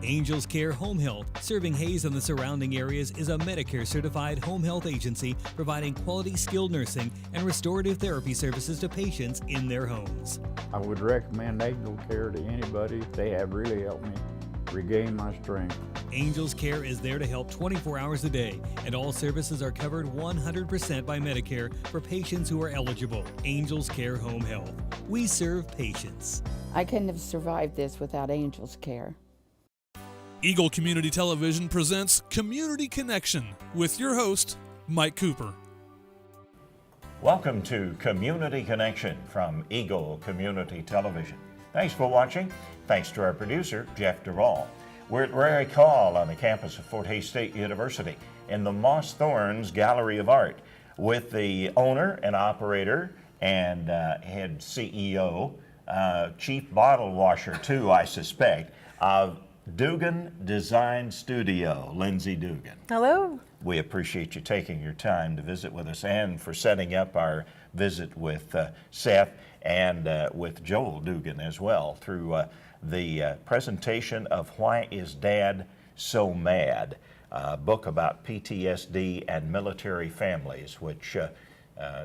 Angels Care Home Health, serving Hayes and the surrounding areas, is a Medicare-certified home health agency providing quality skilled nursing and restorative therapy services to patients in their homes. I would recommend Angel Care to anybody. They have really helped me regain my strength. Angels Care is there to help 24 hours a day, and all services are covered 100% by Medicare for patients who are eligible. Angels Care Home Health. We serve patients. I couldn't have survived this without Angels Care. Eagle Community Television presents Community Connection with your host, Mike Cooper. Welcome to Community Connection from Eagle Community Television. Thanks for watching. Thanks to our producer, Jeff Duvall. We're at Rary Call on the campus of Fort Hays State University in the Moss Thorns Gallery of Art with the owner and operator and head CEO, chief bottle washer too, I suspect, of Dugan Design Studio, Lindsey Dugan. Hello. We appreciate you taking your time to visit with us and for setting up our visit with Seth and with Joel Dugan as well through the presentation of Why Is Dad So Mad? A book about PTSD and military families, which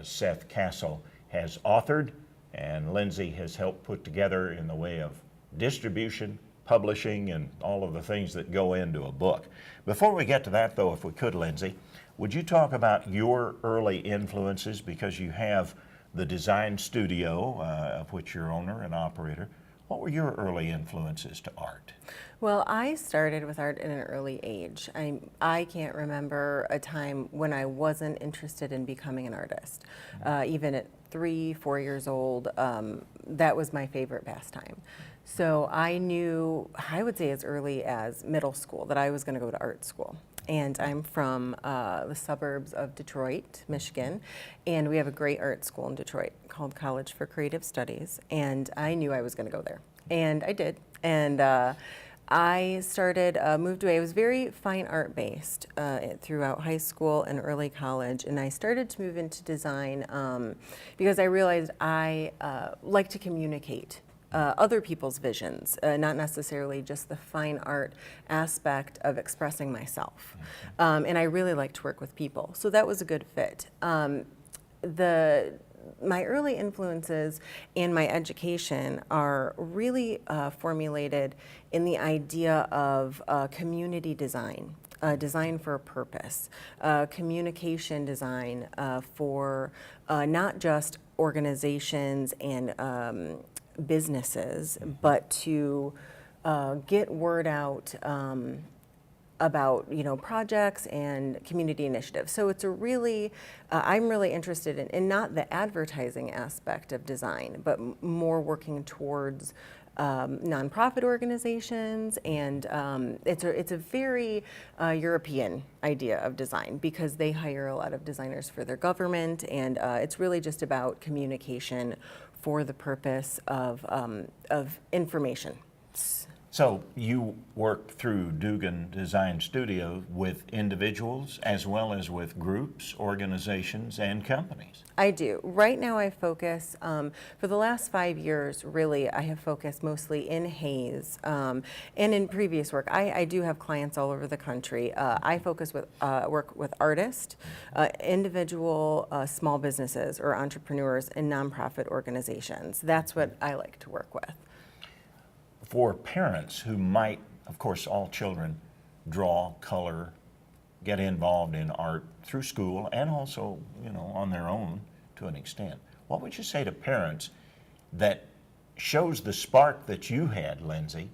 Seth Kastle has authored and Lindsey has helped put together in the way of distribution, publishing, and all of the things that go into a book. Before we get to that, though, if we could, Lindsey, would you talk about your early influences, because you have the design studio, of which you're owner and operator. What were your early influences to art? Well, I started with art at an early age. I can't remember a time when I wasn't interested in becoming an artist. Even at 3, 4 years old, that was my favorite pastime. So I knew, I would say as early as middle school, that I was going to go to art school. And I'm from the suburbs of Detroit, Michigan, and we have a great art school in Detroit called College for Creative Studies, and I knew I was going to go there, and I did. And I started, moved away. It was very fine art based throughout high school and early college, and I started to move into design because I realized I like to communicate other people's visions, not necessarily just the fine art aspect of expressing myself. And I really like to work with people, so that was a good fit. My early influences in my education are really formulated in the idea of community design. Design for a purpose, communication design for not just organizations and businesses, but to get word out about projects and community initiatives. So it's a really, I'm really interested in not the advertising aspect of design, but more working towards nonprofit organizations, and it's a very European idea of design, because they hire a lot of designers for their government, and it's really just about communication for the purpose of information. So you work through Dugan Design Studio with individuals as well as with groups, organizations, and companies. I do. Right now I focus, for the last 5 years, really, I have focused mostly in Hayes, and in previous work. I do have clients all over the country. I focus with, work with artists, individual small businesses or entrepreneurs, and nonprofit organizations. That's what I like to work with. For parents who might, of course, all children draw, color, get involved in art through school and also, on their own to an extent. What would you say to parents that shows the spark that you had, Lindsey,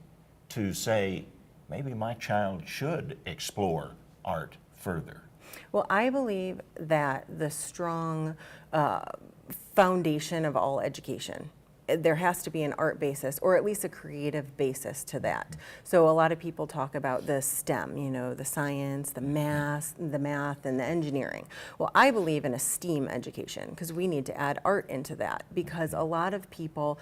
to say, maybe my child should explore art further? Well, I believe that the strong foundation of all education, there has to be an art basis, or at least a creative basis to that. So a lot of people talk about the STEM, the science, the math, and the engineering. Well, I believe in a STEAM education, because we need to add art into that, because a lot of people,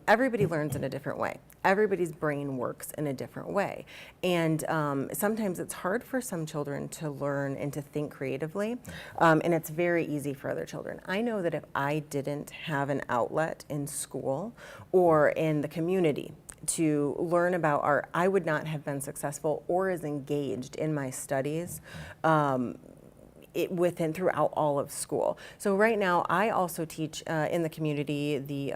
everybody learns in a different way. Everybody's brain works in a different way. And sometimes it's hard for some children to learn and to think creatively, and it's very easy for other children. I know that if I didn't have an outlet in school or in the community to learn about art, I would not have been successful or as engaged in my studies throughout all of school. So right now, I also teach in the community the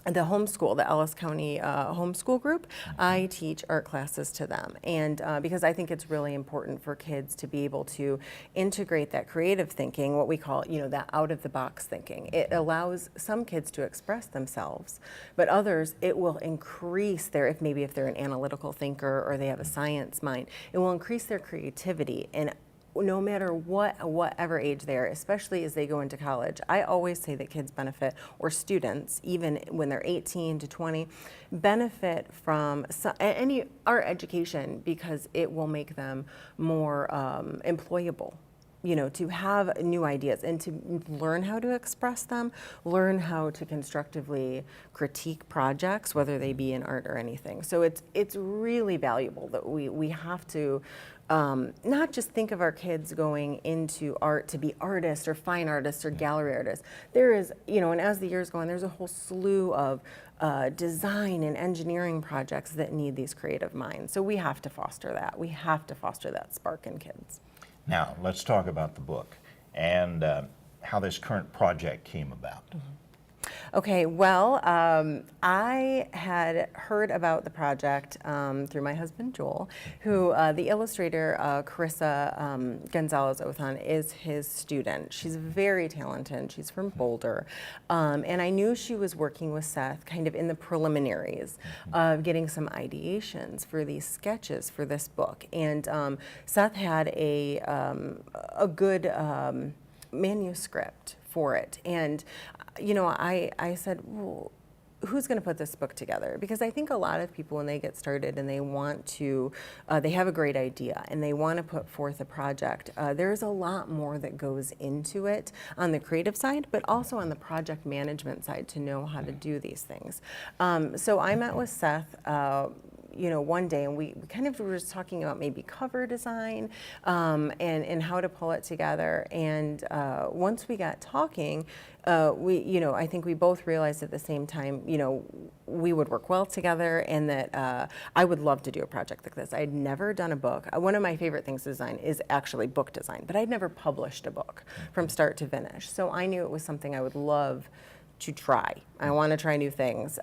homeschool, the Ellis County homeschool group. I teach art classes to them, and because I think it's really important for kids to be able to integrate that creative thinking, what we call, that out-of-the-box thinking. It allows some kids to express themselves, but others, it will increase if they're an analytical thinker or they have a science mind, it will increase their creativity. And no matter whatever age they are, especially as they go into college, I always say that kids benefit, or students, even when they're 18 to 20, benefit from any art education because it will make them more employable. To have new ideas and to learn how to express them, learn how to constructively critique projects, whether they be in art or anything. So it's really valuable that we have to not just think of our kids going into art to be artists or fine artists or gallery artists. There is, and as the years go on, there's a whole slew of design and engineering projects that need these creative minds. So we have to foster that. We have to foster that spark in kids. Now, let's talk about the book and how this current project came about. Okay, well, I had heard about the project through my husband, Joel, who the illustrator, Carissa Gonzalez-Othan, is his student. She's very talented. She's from Boulder. And I knew she was working with Seth kind of in the preliminaries of getting some ideations for these sketches for this book. And Seth had a good manuscript for it. And I said, well, who's going to put this book together? Because I think a lot of people, when they get started and they want to, they have a great idea and they want to put forth a project, there's a lot more that goes into it on the creative side, but also on the project management side to know how to do these things. So I met with Seth one day, and we kind of were just talking about maybe cover design and how to pull it together. And once we got talking, I think we both realized at the same time, we would work well together, and that I would love to do a project like this. I had never done a book. One of my favorite things to design is actually book design, but I'd never published a book from start to finish. So I knew it was something I would love to try. I want to try new things.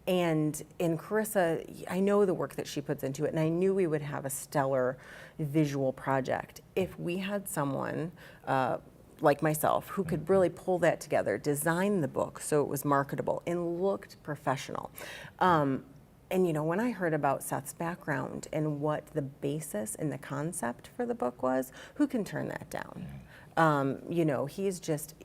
And in Carissa, I know the work that she puts into it, and I knew we would have a stellar visual project if we had someone like myself who could really pull that together, design the book so it was marketable and looked professional. And when I heard about Seth's background and what the basis and the concept for the book was, who can turn that down? He's just,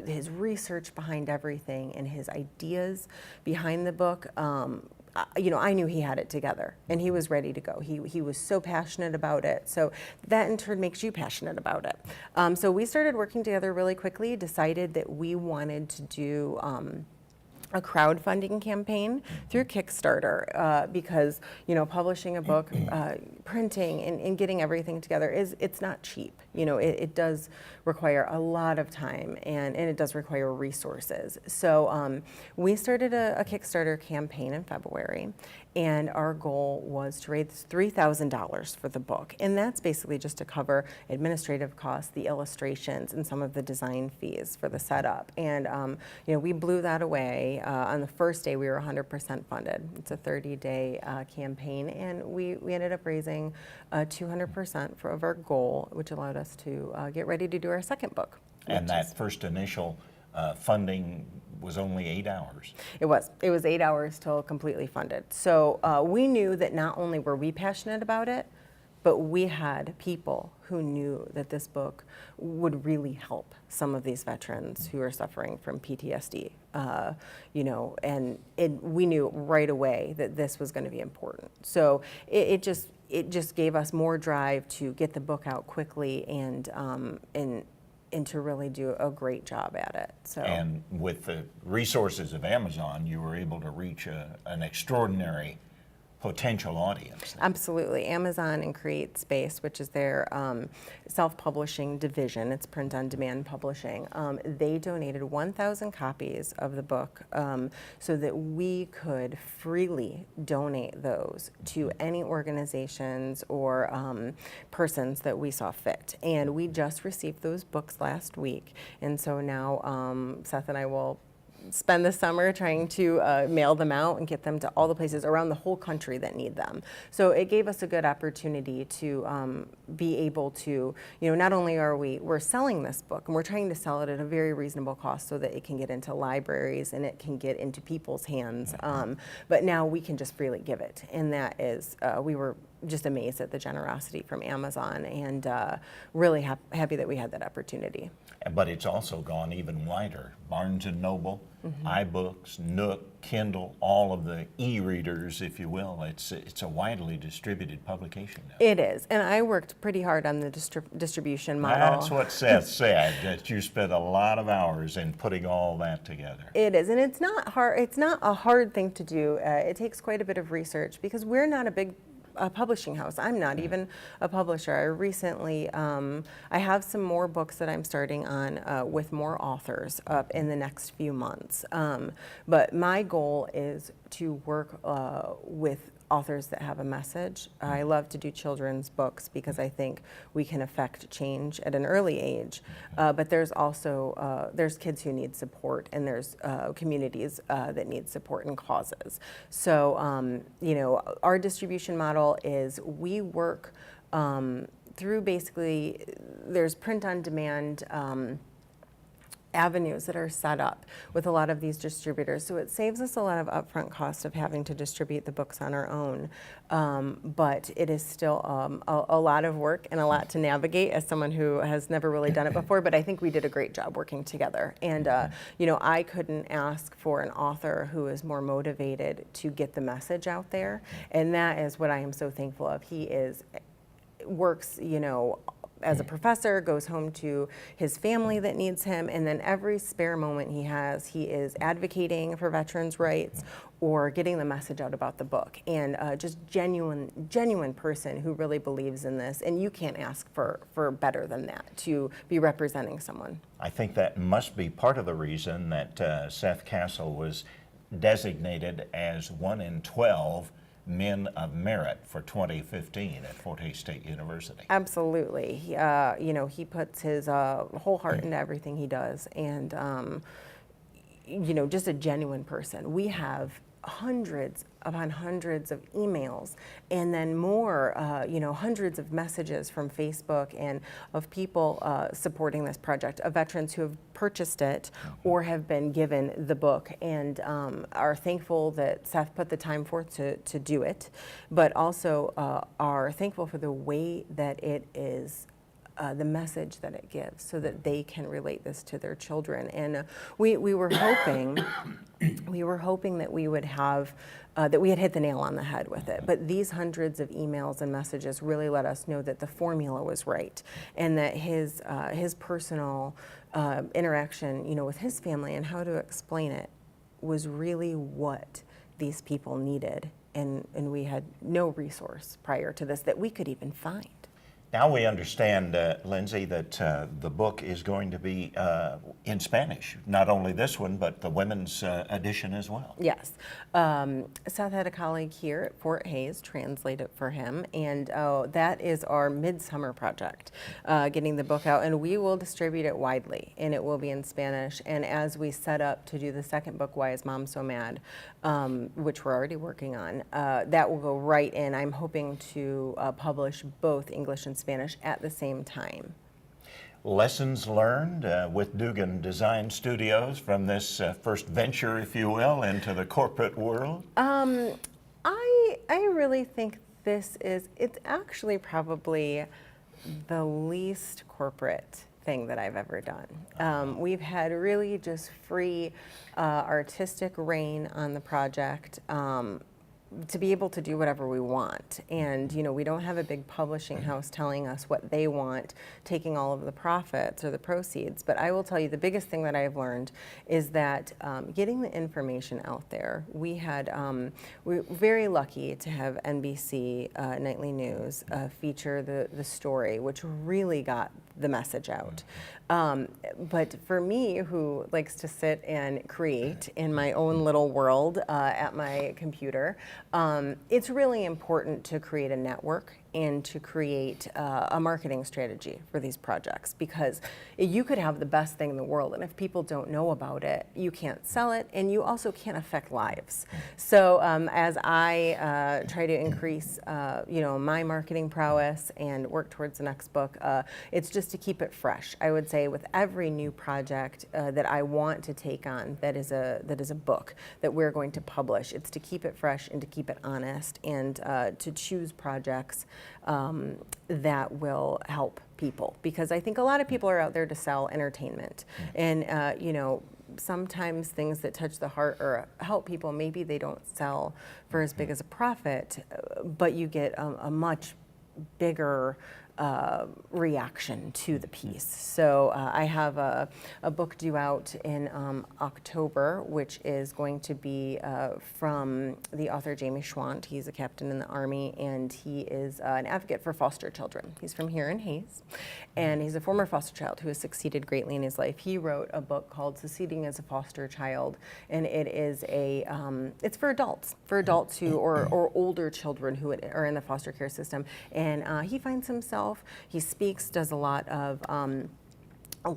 his research behind everything and his ideas behind the book, I knew he had it together and he was ready to go. He was so passionate about it. So that in turn makes you passionate about it. So we started working together really quickly, decided that we wanted to do a crowdfunding campaign through Kickstarter because publishing a book, printing and getting everything together it's not cheap. It does require a lot of time and it does require resources. So we started a Kickstarter campaign in February, and our goal was to raise $3,000 for the book, and that's basically just to cover administrative costs, the illustrations, and some of the design fees for the setup. And we blew that away. On the first day, we were 100% funded. It's a 30-day campaign, and we ended up raising 200% of our goal, which allowed us to get ready to do our second book. And that first initial funding was only 8 hours. It was 8 hours till completely funded. So we knew that not only were we passionate about it, but we had people who knew that this book would really help some of these veterans who are suffering from PTSD. And we knew right away that this was going to be important. So it just gave us more drive to get the book out quickly and to really do a great job at it. So. And with the resources of Amazon, you were able to reach an extraordinary potential audience. Absolutely. Amazon and Create Space, which is their self-publishing division, it's print-on-demand publishing, they donated 1,000 copies of the book so that we could freely donate those to any organizations or persons that we saw fit. And we just received those books last week. And so now Seth and I will spend the summer trying to mail them out and get them to all the places around the whole country that need them. So it gave us a good opportunity to be able to, not only are we're selling this book, and we're trying to sell it at a very reasonable cost so that it can get into libraries and it can get into people's hands, but now we can just freely give it. And that is, we were just amazed at the generosity from Amazon, and really happy that we had that opportunity. But it's also gone even wider. Barnes & Noble, iBooks, Nook, Kindle, all of the e-readers, if you will. It's a widely distributed publication now. It is, and I worked pretty hard on the distribution model. That's what Seth said, that you spent a lot of hours in putting all that together. It is, and it's not hard. It's not a hard thing to do. It takes quite a bit of research because we're not a publishing house. I'm not even a publisher. I recently, I have some more books that I'm starting on with more authors up in the next few months. But my goal is to work with authors that have a message. I love to do children's books because I think we can affect change at an early age. But there's also, there's kids who need support, and there's communities that need support and causes. So, our distribution model is we work through basically, there's print-on-demand avenues that are set up with a lot of these distributors. So it saves us a lot of upfront cost of having to distribute the books on our own. But it is still a lot of work and a lot to navigate as someone who has never really done it before, but I think we did a great job working together. And, I couldn't ask for an author who is more motivated to get the message out there. And that is what I am so thankful of. He works, as a professor, goes home to his family that needs him, and then every spare moment he has, he is advocating for veterans' rights or getting the message out about the book. And just genuine person who really believes in this, and you can't ask for better than that to be representing someone. I think that must be part of the reason that Seth Kastle was designated as 1 in 12 Men of Merit for 2015 at Fort Hays State University. Absolutely. He puts his whole heart into everything he does, and just a genuine person. We have hundreds upon hundreds of emails, and then more, hundreds of messages from Facebook and of people supporting this project, of veterans who have purchased it or have been given the book and are thankful that Seth put the time forth to do it, but also are thankful for the way that it is the message that it gives so that they can relate this to their children. And we were hoping that we would have that we had hit the nail on the head with it. But these hundreds of emails and messages really let us know that the formula was right, and that his personal interaction, with his family and how to explain it was really what these people needed. And we had no resource prior to this that we could even find. Now we understand, Lindsey, that the book is going to be in Spanish. Not only this one, but the women's edition as well. Yes. Seth had a colleague here at Fort Hays translate it for him, and that is our midsummer project, getting the book out, and we will distribute it widely, and it will be in Spanish. And as we set up to do the second book, Why Is Mom So Mad, which we're already working on, that will go right in. I'm hoping to publish both English and Spanish at the same time. Lessons learned with Dugan Design Studios from this first venture, if you will, into the corporate world? I really think it's actually probably the least corporate thing that I've ever done. We've had really just free artistic reign on the project. to be able to do whatever we want. And, you know, we don't have a big publishing house telling us what they want, taking all of the profits or the proceeds. But I will tell you, the biggest thing that I've learned is that getting the information out there. We're very lucky to have NBC Nightly News feature the story, which really got the message out. But for me, who likes to sit and create in my own little world at my computer, it's really important to create a network and to create a marketing strategy for these projects, because you could have the best thing in the world, and if people don't know about it, you can't sell it, and you also can't affect lives. So as I try to increase you know, my marketing prowess and work towards the next book, it's just to keep it fresh. I would say with every new project that I want to take on that is a book that we're going to publish, it's to keep it fresh and to keep it honest, and to choose projects that will help people, because I think a lot of people are out there to sell entertainment, and you know, sometimes things that touch the heart or help people, maybe they don't sell for as big as a profit, but you get a much bigger reaction to the piece. So I have a book due out in October, which is going to be from the author Jamie Schwant. He's a captain in the Army, and he is an advocate for foster children. He's from here in Hayes, and he's a former foster child who has succeeded greatly in his life. He wrote a book called Succeeding as a Foster Child, and it is it's for adults who, or older children who are in the foster care system. And he finds himself, he speaks, does a lot of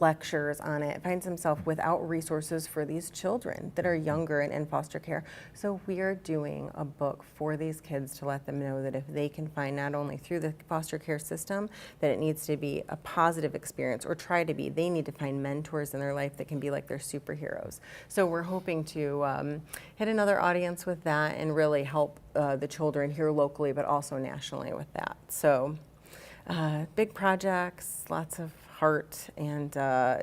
lectures on it, finds himself without resources for these children that are younger and in foster care. So we are doing a book for these kids to let them know that if they can find, not only through the foster care system, that it needs to be a positive experience, or try to be, they need to find mentors in their life that can be like their superheroes. So we're hoping to hit another audience with that and really help the children here locally, but also nationally with that. So big projects, lots of heart, and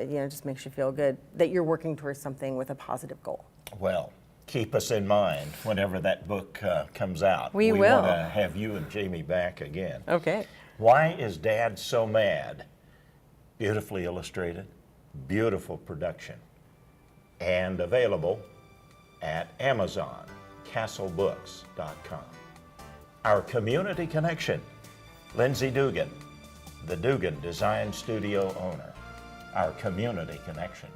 you know, just makes you feel good that you're working towards something with a positive goal. Well, keep us in mind whenever that book comes out. We will. We want to have you and Jamie back again. Okay. Why is Dad So Mad? Beautifully illustrated, beautiful production, and available at Amazon, castlebooks.com. Our community connection, Lindsey Dugan, the Dugan Design Studio owner. Our community connection.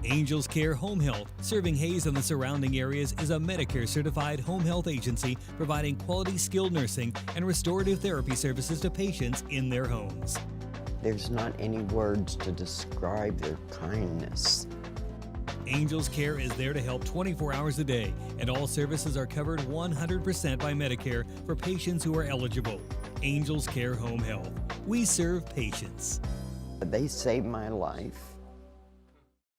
Angels Care Home Health, serving Hayes and the surrounding areas, is a Medicare-certified home health agency providing quality skilled nursing and restorative therapy services to patients in their homes. There's not any words to describe their kindness. Angels Care is there to help 24 hours a day, and all services are covered 100% by Medicare for patients who are eligible. Angels Care Home Health. We serve patients. They saved my life.